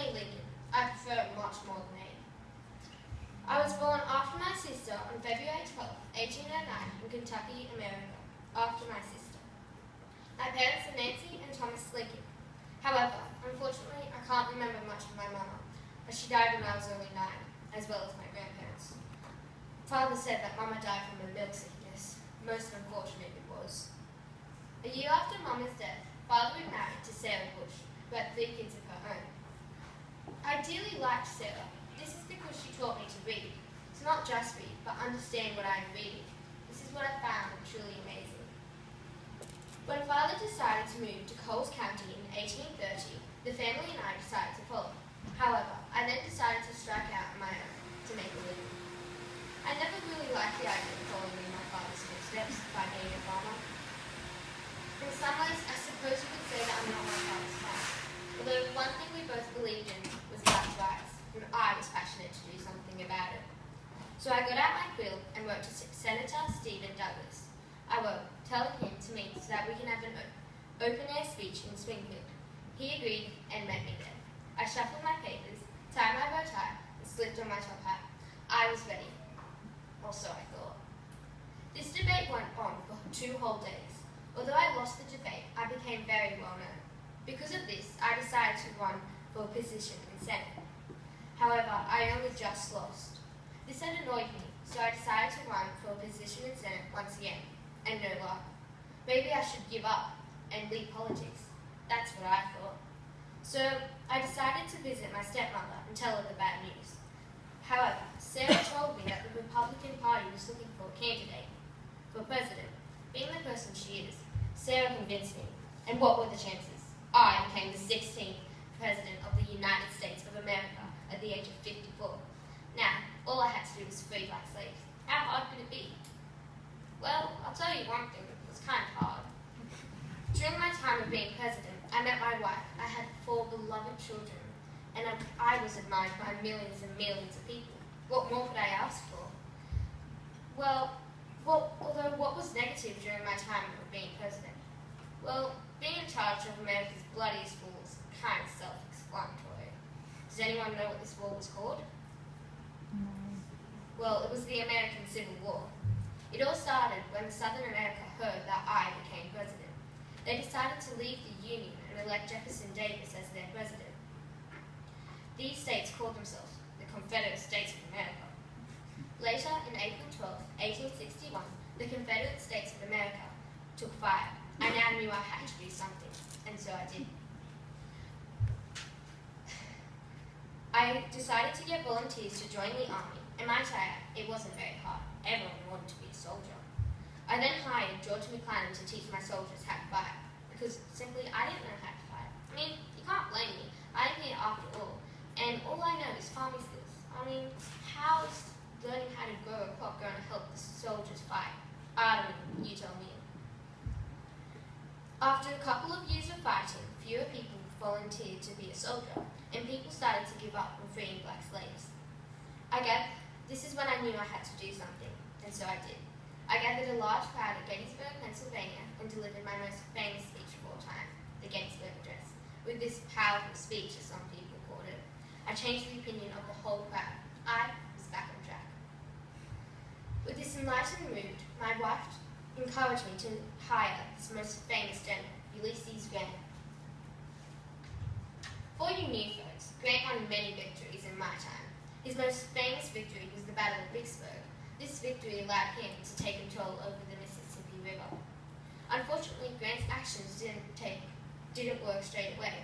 or Lincoln? I prefer much more than A. I was born after my sister on February 12, 1809 in Kentucky, America, after my sister. My parents are Nancy and Thomas Lincoln. However, unfortunately, I can't remember much of my mama, as she died when I was only 9, as well as my grandparents. Father said that Mama died from a milk sickness. Most unfortunate it was. A year after Mama's death, Father remarried to Sarah Bush, who had 3 kids of her own. I dearly liked Sarah. This is because she taught me to read. To not just read, but understand what I am reading. This is what I found truly amazing. When Father decided to move to Coles County in 1830, the family and I decided to follow. However, I then decided to strike out on my own to make a living. I never really liked the idea of following in my father's footsteps by being a farmer. In some ways, I suppose you could say that I'm not my father's son. Although one thing we both believed in was black rights, and I was passionate to do something about it. So I got out my quill and wrote to Senator Stephen Douglas. I wrote, telling him to meet so that we can have an open-air speech in Springfield. He agreed and met me there. I shuffled my papers, tied my bow tie, and slipped on my top hat. I was ready. Or so I thought. This debate went on for 2 whole days. Although I lost the debate, I became very well known. Because of this, I decided to run for a position in Senate. However, I only just lost. This had annoyed me, so I decided to run for a position in Senate once again, and no luck. Maybe I should give up and leave politics. That's what I thought. So I decided to visit my stepmother and tell her the bad news. However, Sarah told me that the Republican Party was looking for a candidate for president. Being the person she is, Sarah convinced me. And what were the chances? I became the 16th President of the United States of America at the age of 54. Now, all I had to do was free black slaves. How hard could it be? Well, I'll tell you one thing, it was kind of hard. During my time of being president, I met my wife. I had 4 beloved children, and I was admired by millions and millions of people. What more could I ask for? Well, although what was negative during my time of being president? Well, being in charge of America's bloodiest war was kind of self-explanatory. Does anyone know what this war was called? Well, it was the American Civil War. It all started when Southern America heard that I became president. They decided to leave the Union and elect Jefferson Davis as their president. These states called themselves the Confederate States of America. Later, in April 12, 1861, the Confederate States of America took fire. I now knew I had to do something, and so I did. I decided to get volunteers to join the army, and might I add, it wasn't very hard. Everyone wanted to be a soldier. I then hired George McClellan to teach my soldiers how to fight, because simply I didn't know how to fight. I mean, you can't blame me. I'm here after all, and all I know is farming skills. I mean, how is learning how to grow a crop going to help the soldiers fight? I don't know, you tell me. After a couple of years of fighting, fewer people volunteered to be a soldier, and people started to give up on freeing black slaves. This is when I knew I had to do something, and so I did. I gathered a large crowd at Gettysburg, Pennsylvania, and delivered my most famous speech of all time, the Gettysburg Address. With this powerful speech, as some people called it, I changed the opinion of the whole crowd. I was back on track. With this enlightened mood, my wife encouraged me to hire this most famous general, Ulysses Grant. For you new folks, Grant won many victories in my time. His most famous victory was the Battle of Vicksburg. This victory allowed him to take control over the Mississippi River. Unfortunately, Grant's actions didn't work straight away.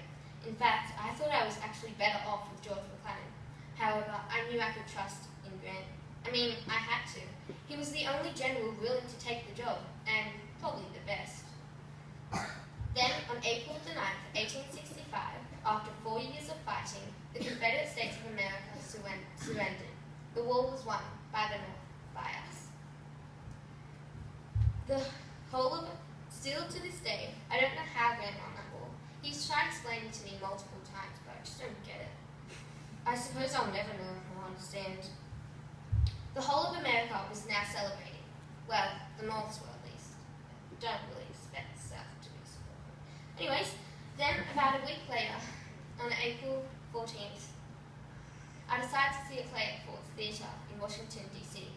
In fact, I thought I was actually better off with George McClellan. However, I knew I could trust in Grant. I mean, I had to. He was the only general willing to take the job, and probably the best. Then, on April the 9th, 1865, after 4 years of fighting, the Confederate States of America surrendered. The war was won by the North, by us. The whole of it, still to this day, I don't know how Grant won that war. He's tried explaining to me multiple times, but I just don't get it. I suppose I'll never know or understand. The whole of America was now celebrating. Well, the Norths were at least. Don't really expect the South to be so. Anyways, then about a week later, On April 14th, I decided to see a play at Ford's Theatre in Washington, D.C.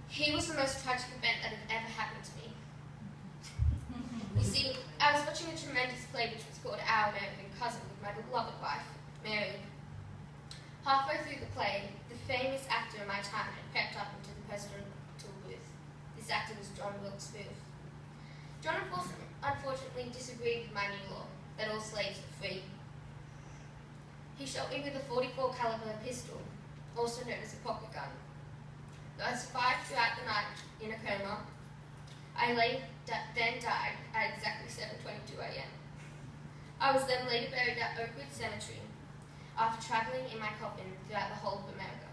He was the most tragic event that had ever happened to me. You see, I was watching a tremendous play which was called Our American Cousin with my beloved wife, Mary. Halfway through the play, the famous actor in my time had crept up into the presidential booth. This actor was John Wilkes Booth. John unfortunately disagreed with my new law, that all slaves were free. He shot me with a .44 caliber pistol, also known as a pocket gun. Though I survived throughout the night in a coma, I then died at exactly 7:22 a.m. I was then later buried at Oakwood Cemetery after travelling in my coffin throughout the whole of America.